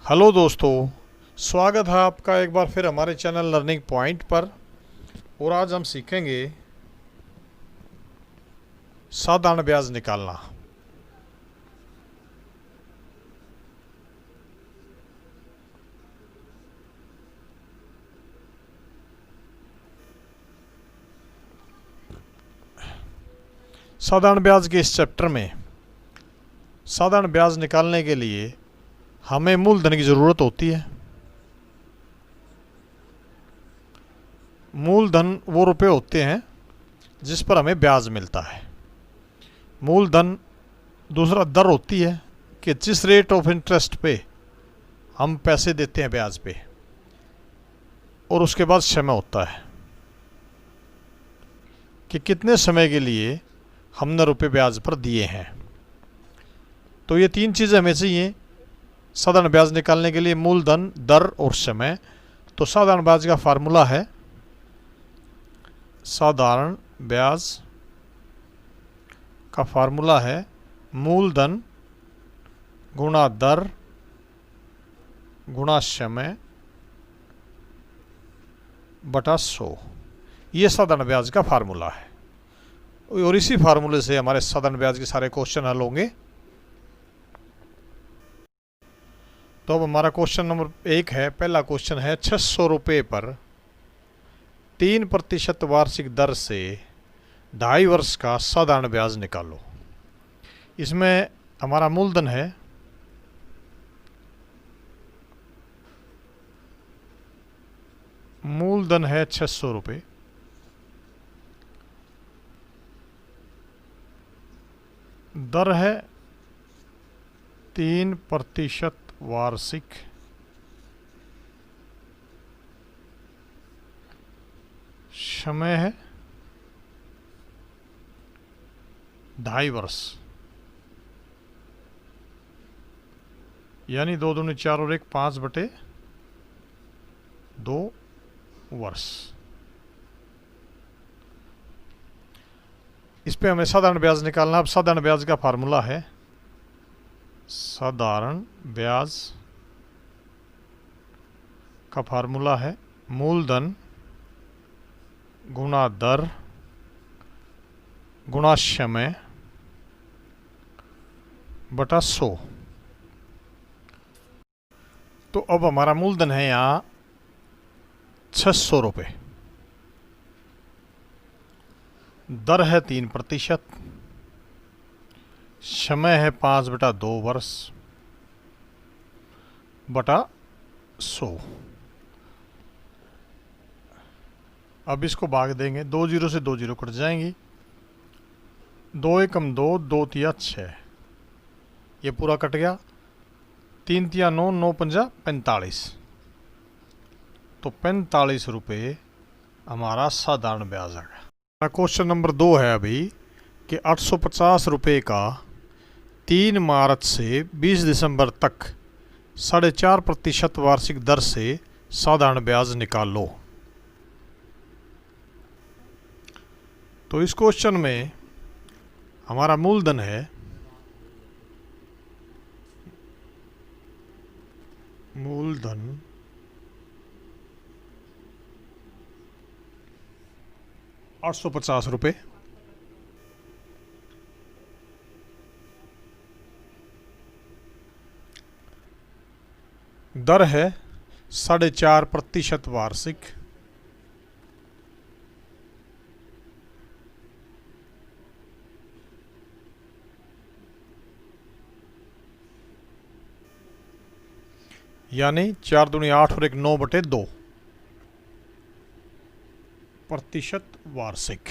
Hello दोस्तों, स्वागत है आपका एक बार फिर हमारे चैनल लर्निंग पॉइंट पर। और आज हम सीखेंगे साधारण ब्याज निकालना। साधारण ब्याज के इस चैप्टर में साधारण ब्याज निकालने के लिए हमें मूलधन की ज़रूरत होती है। मूलधन वो रुपए होते हैं जिस पर हमें ब्याज मिलता है। मूलधन दूसरा दर होती है कि जिस रेट ऑफ इंटरेस्ट पे हम पैसे देते हैं ब्याज पे, और उसके बाद समय होता है कि कितने समय के लिए हमने रुपए ब्याज पर दिए हैं। तो ये तीन चीज़ें हमें चाहिए साधारण ब्याज निकालने के लिए: मूलधन, दर और समय। तो साधारण ब्याज का फार्मूला है साधारण ब्याज का फार्मूला है मूलधन गुणा दर गुणा समय बटा 100। ये साधारण ब्याज का फार्मूला है और इसी फार्मूले से हमारे साधारण ब्याज के सारे क्वेश्चन हल होंगे। तो अब हमारा क्वेश्चन नंबर 1 है। पहला क्वेश्चन है 600 रुपये पर 3% वार्षिक दर से 2.5 वर्ष का साधारण ब्याज निकालो। इसमें हमारा मूलधन है मूलधन है 600 रुपये, दर है 3% वार्षिक, समय है 2.5 वर्ष, यानी 2 दूनी 4 और 1 5/2 वर्ष। इस पे हमें साधारण ब्याज निकालना। अब साधारण ब्याज का फार्मूला है साधारण ब्याज का फार्मूला है मूलधन गुणा दर गुणा समय बटा 100। तो अब हमारा मूलधन है यहाँ 600 रुपये, दर है 3%, समय है 5/2 वर्ष बटा 100। अब इसको भाग देंगे, 2 जीरो से 2 जीरो कट जाएंगी, 2 एकम 2, 2 तिया 6, ये पूरा कट गया, 3 तिया 9, 9 पंजा 45। तो 45 रुपये हमारा साधारण ब्याज आ गया। क्वेश्चन नंबर 2 है अभी कि 850 रुपये का 3 मार्च से 20 दिसंबर तक 4.5% वार्षिक दर से साधारण ब्याज निकालो। तो इस क्वेश्चन में हमारा मूलधन है मूलधन 850 रुपये, दर है 4.5% वार्षिक, यानी 4 दूनी 8 और 1 9/2 प्रतिशत वार्षिक।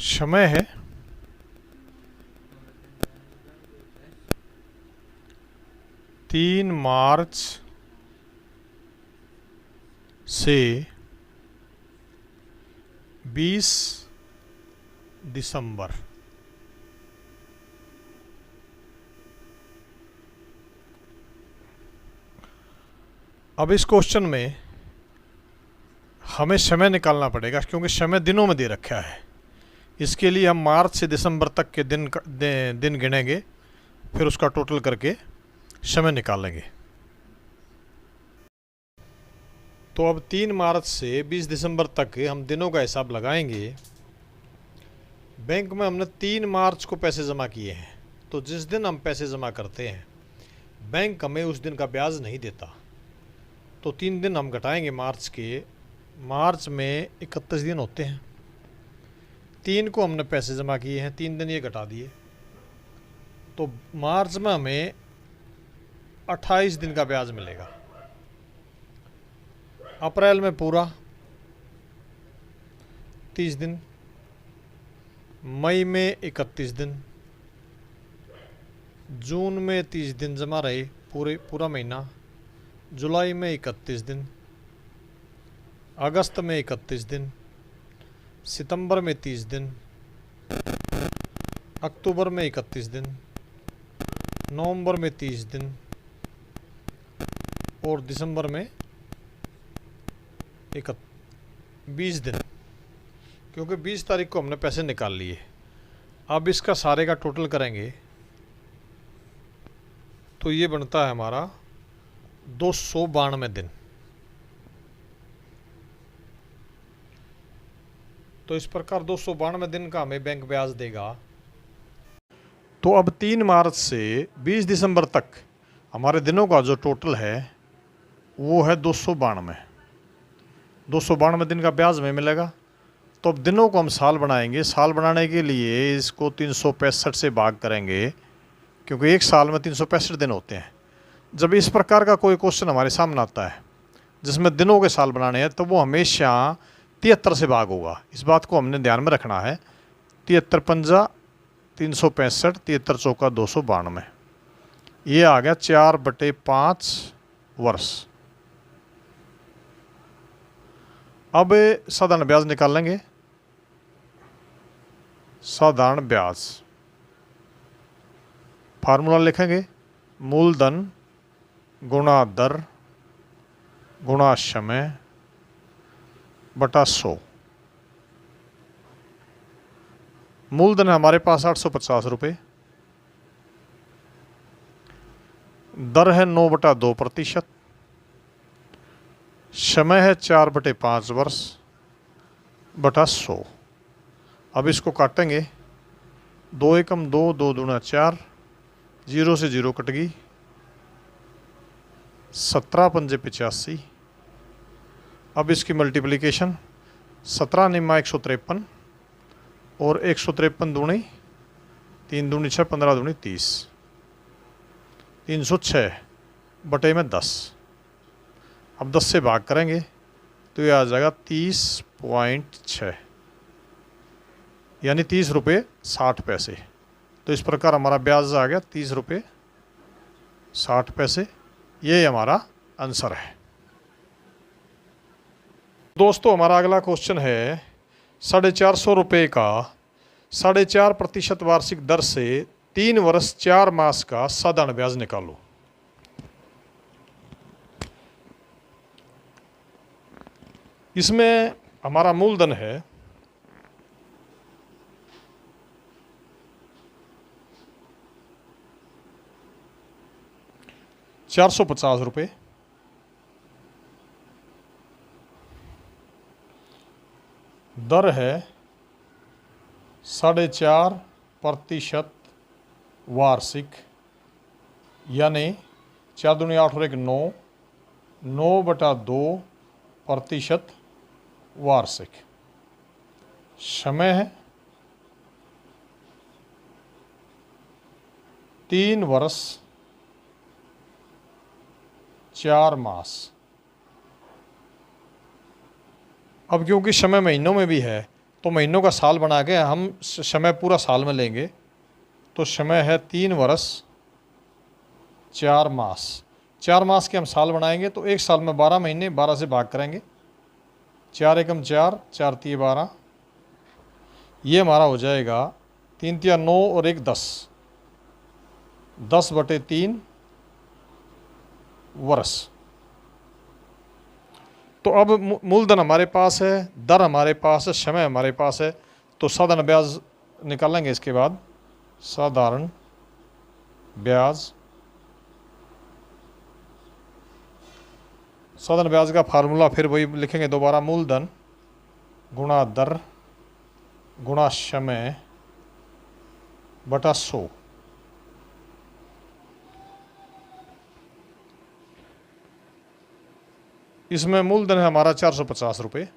समय है 3 मार्च से 20 दिसंबर। अब इस क्वेश्चन में हमें समय निकालना पड़ेगा क्योंकि समय दिनों में दे रखा है। इसके लिए हम मार्च से दिसंबर तक के दिन गिनेंगे, फिर उसका टोटल करके समय निकालेंगे। तो अब 3 मार्च से 20 दिसंबर तक हम दिनों का हिसाब लगाएंगे। बैंक में हमने 3 मार्च को पैसे जमा किए हैं, तो जिस दिन हम पैसे जमा करते हैं बैंक हमें उस दिन का ब्याज नहीं देता। तो 3 दिन हम घटाएंगे मार्च के। मार्च में 31 दिन होते हैं, 3 को हमने पैसे जमा किए हैं, 3 दिन ये घटा दिए, तो मार्च में हमें 28 दिन का ब्याज मिलेगा। अप्रैल में पूरा 30 दिन, मई में 31 दिन, जून में 30 दिन जमा रहे पूरा महीना, जुलाई में 31 दिन, अगस्त में 31 दिन, सितंबर में 30 दिन, अक्टूबर में 31 दिन, नवंबर में 30 दिन और दिसंबर में 20 दिन, क्योंकि 20 तारीख को हमने पैसे निकाल लिए। अब इसका सारे का टोटल करेंगे तो ये बनता है हमारा 292 दिन। तो इस प्रकार 292 दिन का हमें बैंक ब्याज देगा। तो अब 3 मार्च से 20 दिसंबर तक हमारे दिनों का जो टोटल है वो है 292। 292 दिन का ब्याज हमें मिलेगा। तो अब दिनों को हम साल बनाएंगे। साल बनाने के लिए इसको 365 से भाग करेंगे, क्योंकि एक साल में 365 दिन होते हैं। जब इस प्रकार का कोई क्वेश्चन हमारे सामने आता है जिसमें दिनों के साल बनाने हैं, तो वो हमेशा 73 से भाग होगा। इस बात को हमने ध्यान में रखना है। 73 पंजा 365, 73 चौका 292, ये आ गया 4/5 वर्ष। अब साधारण ब्याज निकाल लेंगे। साधारण ब्याज फार्मूला लिखेंगे, मूलधन गुणा दर गुणा समय बटा 100। मूलधन है हमारे पास 850 रुपये, दर है 9/2%, समय है 4/5 वर्ष बटा 100। अब इसको काटेंगे, 2 एकम 2, 2 दूना 4, 0 से 0 कट गई, 17 पंजे 85। अब इसकी मल्टीप्लिकेशन 17 निम्मा 153 और 153 दूनी 3 दूनी 6, 15 दूनी 30, 306 बटे में 10। अब 10 से भाग करेंगे तो ये आ जाएगा 30.6, यानी 30 रुपये 60 पैसे। तो इस प्रकार हमारा ब्याज आ गया 30 रुपये 60 पैसे। ये हमारा आंसर है। दोस्तों हमारा अगला क्वेश्चन है 450 रुपये का 4.5% वार्षिक दर से 3 वर्ष 4 मास का साधारण ब्याज निकालो। इसमें हमारा मूलधन है 450 रुपये, दर है 4.5% वार्षिक, यानी 4 दूनी 8 और 1 9, 9/2% वार्षिक। समय है 3 वर्ष 4 मास। अब क्योंकि समय महीनों में भी है तो महीनों का साल बना के हम समय पूरा साल में लेंगे। तो समय है 3 वर्ष 4 मास। 4 मास के हम साल बनाएंगे तो एक साल में 12 महीने, 12 से भाग करेंगे, 4 एकम 4, 4 तिये 12, ये हमारा हो जाएगा 3 तिया 9 और 1 10, 10/3 वर्ष। तो अब मूलधन हमारे पास है, दर हमारे पास है, समय हमारे पास है, तो साधारण ब्याज निकालेंगे। इसके बाद साधारण ब्याज साधारण ब्याज का फार्मूला फिर वही लिखेंगे दोबारा, मूलधन गुणा दर गुणा समय बटा 100। इसमें मूलधन है हमारा 450 रुपये,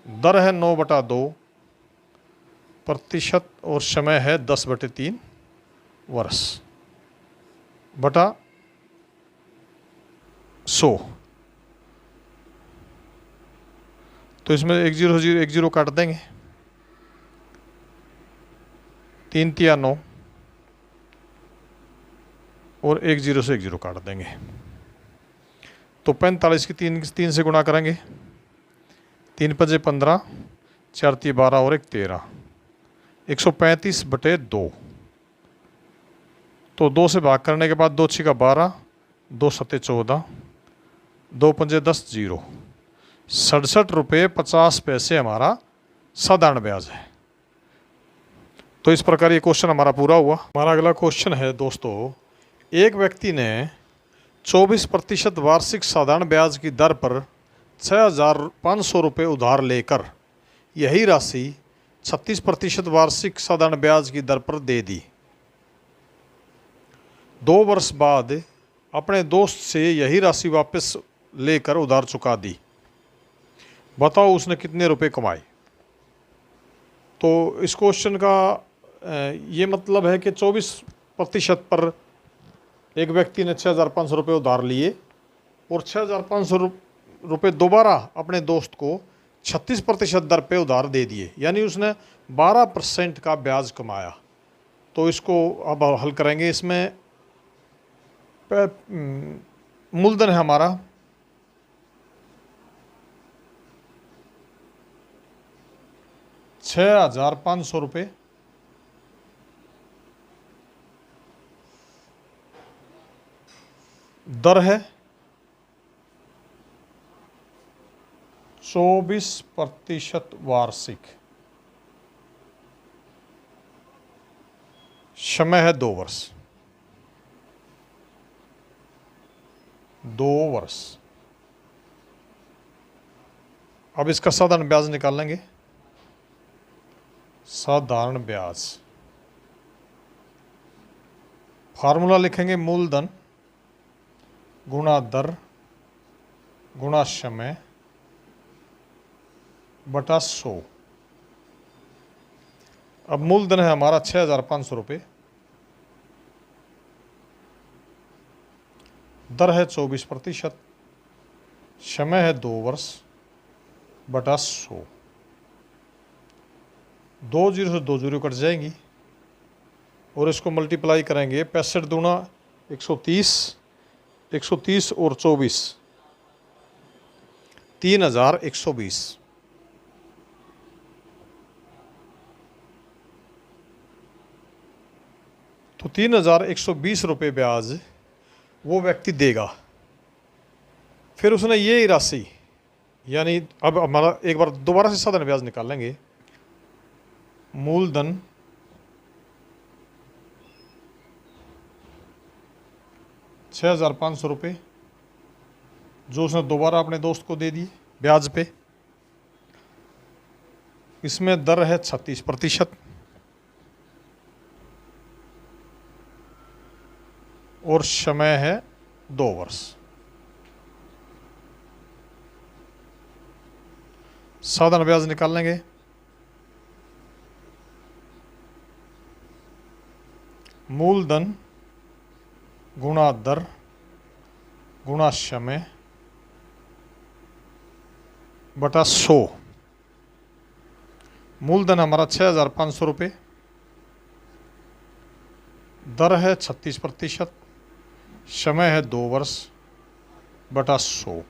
दर है 9/2 प्रतिशत और समय है 10/3 वर्ष बटा 100। तो इसमें 1 0 काट देंगे, 3 तिया 9 और 1 0 से 1 0 काट देंगे। तो 45 की 3 से गुणा करेंगे, 3 पजे 15, 4 तिया 12 और 1 13, 135/2। तो 2 से भाग करने के बाद 2 6 12, 2 7 14, 2 5 10 0, 67 रुपये 50 पैसे हमारा साधारण ब्याज है। तो इस प्रकार ये क्वेश्चन हमारा पूरा हुआ। हमारा अगला क्वेश्चन है दोस्तों, एक व्यक्ति ने 24% वार्षिक साधारण ब्याज की दर पर 6,500 रुपये उधार लेकर यही राशि 36% वार्षिक साधारण ब्याज की दर पर दे दी। 2 वर्ष बाद अपने दोस्त से यही राशि वापस लेकर उधार चुका दी। बताओ उसने कितने रुपए कमाए। तो इस क्वेश्चन का ये मतलब है कि 24% पर एक व्यक्ति ने 6,500 रुपये उधार लिए और 6,500 रुपये दोबारा अपने दोस्त को 36% दर पे उधार दे दिए, यानी उसने 12% का ब्याज कमाया। तो इसको अब हल करेंगे। इसमें मूलधन है हमारा 6,500 रुपये, दर है 24% वार्षिक, समय है 2 वर्ष। 2 वर्ष। अब इसका साधारण ब्याज निकाल लेंगे। साधारण ब्याज फार्मूला लिखेंगे, मूलधन गुणा दर गुणा समय बटा 100। अब मूलधन है हमारा 6,500 रुपये, दर है 24%, समय है 2 वर्ष बटा 100। 2 0 से 2 0 कट जाएंगी और इसको मल्टीप्लाई करेंगे। 65 दूना 130, 130 और 24 3,120। तो 3,120 रुपये ब्याज वो व्यक्ति देगा। फिर उसने ये राशि, यानी अब हमारा एक बार दोबारा से साधारण ब्याज निकाल लेंगे। मूलधन 6,500 रुपये जो उसने दोबारा अपने दोस्त को दे दिए ब्याज पे। इसमें दर है 36% और समय है 2 वर्ष। साधारण ब्याज निकाल लेंगे। मूलधन गुणा दर गुणा समय बटा 100। मूलधन हमारा 6,500 रुपये, दर है 36%, समय है 2 वर्ष बटा 100।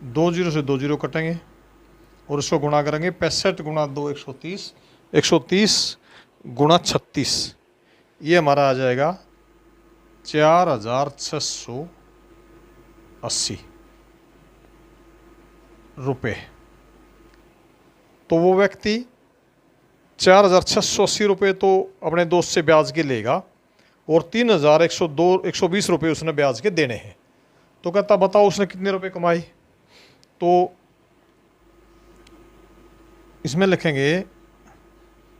2 0 से 2 0 कटेंगे और इसको गुणा करेंगे। 65 गुणा 2 130, 130 गुणा 36, ये हमारा आ जाएगा 4,680 रुपये। तो वो व्यक्ति 4,680 रुपये तो अपने दोस्त से ब्याज के लेगा और 3,120 रुपये उसने ब्याज के देने हैं। तो कहता बताओ उसने कितने रुपए कमाए। तो इसमें लिखेंगे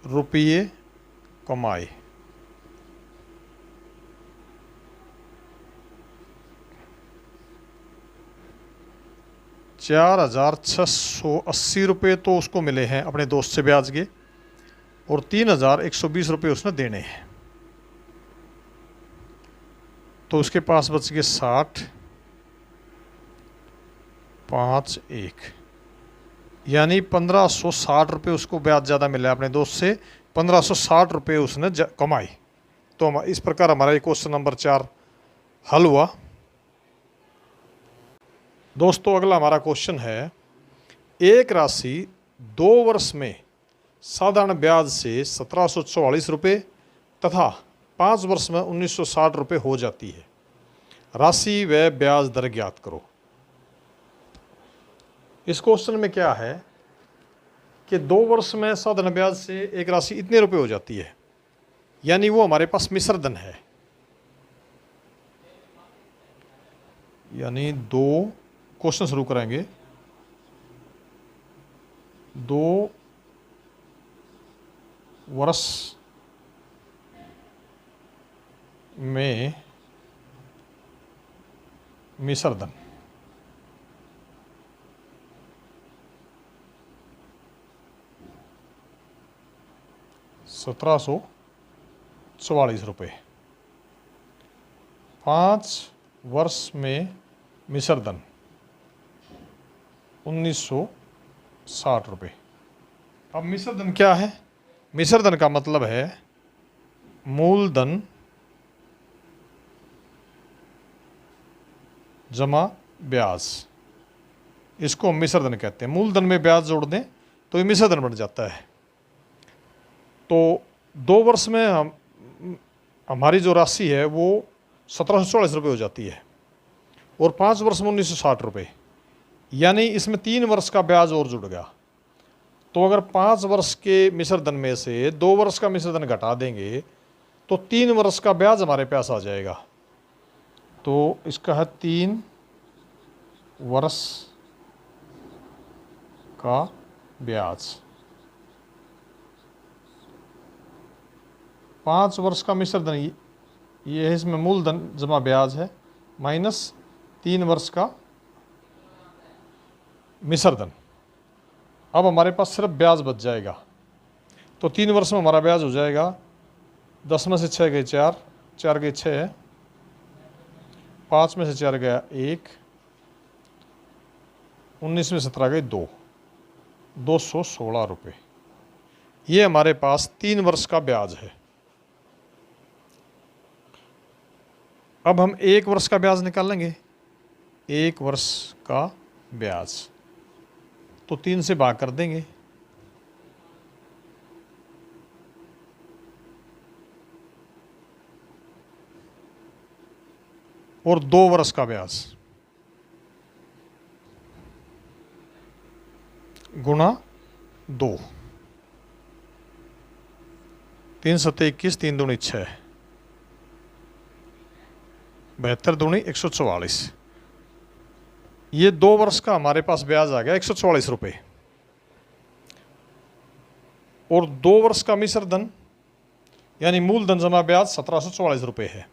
रुपये कमाए। ₹4,680 तो उसको मिले हैं अपने दोस्त से ब्याज के, और 3,120 रुपये उसने देने हैं। तो उसके पास बच गए 60, 5, 1, यानी 1,560 रुपये उसको ब्याज ज़्यादा मिला अपने दोस्त से, 1,560 रुपये उसने कमाई। तो इस प्रकार हमारा ये क्वेश्चन नंबर 4 हल हुआ। दोस्तों अगला हमारा क्वेश्चन है, एक राशि 2 वर्ष में साधारण ब्याज से 1,744 रुपये तथा 5 वर्ष में 1,960 रुपये हो जाती है। राशि व ब्याज दर ज्ञात करो। इस क्वेश्चन में क्या है कि 2 वर्ष में साधारण ब्याज से एक राशि इतने रुपये हो जाती है, यानी वो हमारे पास मिश्र धन है। यानी 2 क्वेश्चन शुरू करेंगे। 2 वर्ष में मिश्र धन 1,744 रुपये, 5 वर्ष में मिश्र धन 1,960 रुपये। अब मिश्र धन क्या है? मिश्र धन का मतलब है मूलधन जमा ब्याज। इसको हम मिश्र धन कहते हैं। मूलधन में ब्याज जोड़ दें तो ये मिश्र धन बन जाता है। तो 2 वर्ष में हमारी जो राशि है वो 1,744 रुपये हो जाती है, और 5 वर्ष में 1,960 रुपये, यानी इसमें 3 वर्ष का ब्याज और जुड़ गया। तो अगर 5 वर्ष के मिश्र धन में से 2 वर्ष का मिश्र धन घटा देंगे तो 3 वर्ष का ब्याज हमारे पास आ जाएगा। तो इसका है 3 वर्ष का ब्याज। 5 वर्ष का मिश्र धन ये है, इसमें मूलधन जमा ब्याज है, माइनस 3 वर्ष का मिश्र धन। अब हमारे पास सिर्फ ब्याज बच जाएगा। तो 3 वर्ष में हमारा ब्याज हो जाएगा 10 में से 6 गए 4, 4 गए 6, 5 में से 4 गया 1, 19 में 17 गए 2, 216 रुपये। ये हमारे पास 3 वर्ष का ब्याज है। अब हम 1 वर्ष का ब्याज निकालेंगे। 1 वर्ष का ब्याज तो 3 से भाग कर देंगे। और 2 वर्ष का ब्याज गुणा 2, 3 सत्ते 21, 3 दूनी 6, 72 दूनी 144। ये 2 वर्ष का हमारे पास ब्याज आ गया 144 रुपये। और 2 वर्ष का मिश्र धन यानी मूलधन जमा ब्याज 1,744 रुपये है।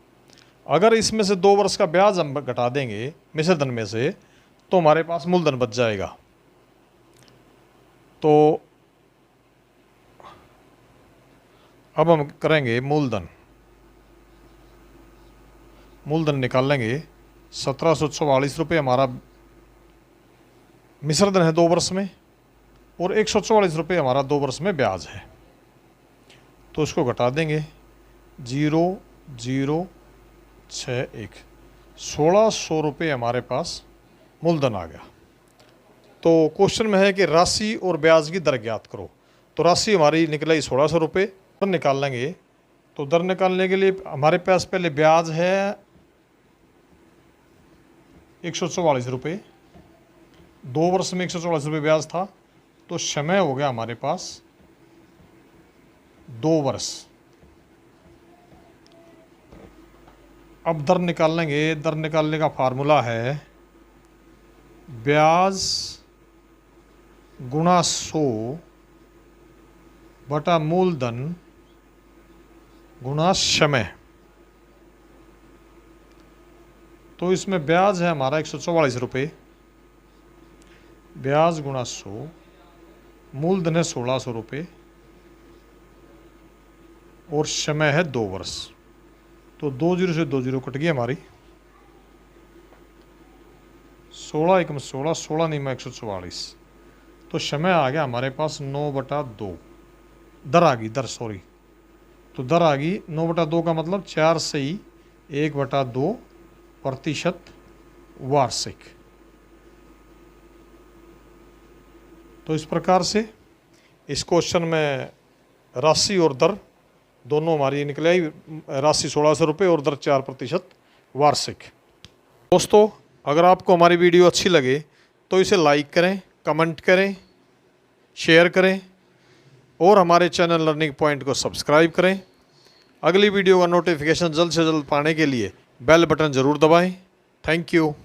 अगर इसमें से 2 वर्ष का ब्याज हम घटा देंगे मिश्र धन में से तो हमारे पास मूलधन बच जाएगा। तो अब हम करेंगे मूलधन निकाल लेंगे। 1,744 रुपये हमारा मिश्र धन है 2 वर्ष में, और 144 रुपये हमारा 2 वर्ष में ब्याज है। तो इसको घटा देंगे। 0, 0, 6, 1, 1,600 रुपये हमारे पास मूलधन आ गया। तो क्वेश्चन में है कि राशि और ब्याज की दर ज्ञात करो। तो राशि हमारी निकलाई 1,600 रुपये। दर निकाल लेंगे। तो दर निकालने के लिए हमारे पास पहले ब्याज है 144 रुपये। 2 वर्ष में 144 रुपये ब्याज था। तो समय हो गया हमारे पास 2 वर्ष। अब दर निकाल लेंगे। दर निकालने का फार्मूला है ब्याज गुणा 100 बटा मूलधन गुणा समय। तो इसमें ब्याज है हमारा 144 रुपये, ब्याज गुणा 100, मूलधन है 1600 रुपये और समय है 2 वर्ष। तो 2 जीरो से 2 जीरो कट गई हमारी। 16 एकम 16, 16 नहीं में 144। तो समय आ गया हमारे पास 9/2। दर आ गई, दर सॉरी, तो दर आ गई 9/2 का मतलब 4 से ही 1/2% वार्षिक। तो इस प्रकार से इस क्वेश्चन में राशि और दर दोनों हमारी निकल आई। राशि 1600 रुपये और दर 4% वार्षिक। दोस्तों, अगर आपको हमारी वीडियो अच्छी लगे तो इसे लाइक करें, कमेंट करें, शेयर करें और हमारे चैनल लर्निंग पॉइंट को सब्सक्राइब करें। अगली वीडियो का नोटिफिकेशन जल्द से जल्द पाने के लिए बेल बटन ज़रूर दबाएं। Thank you.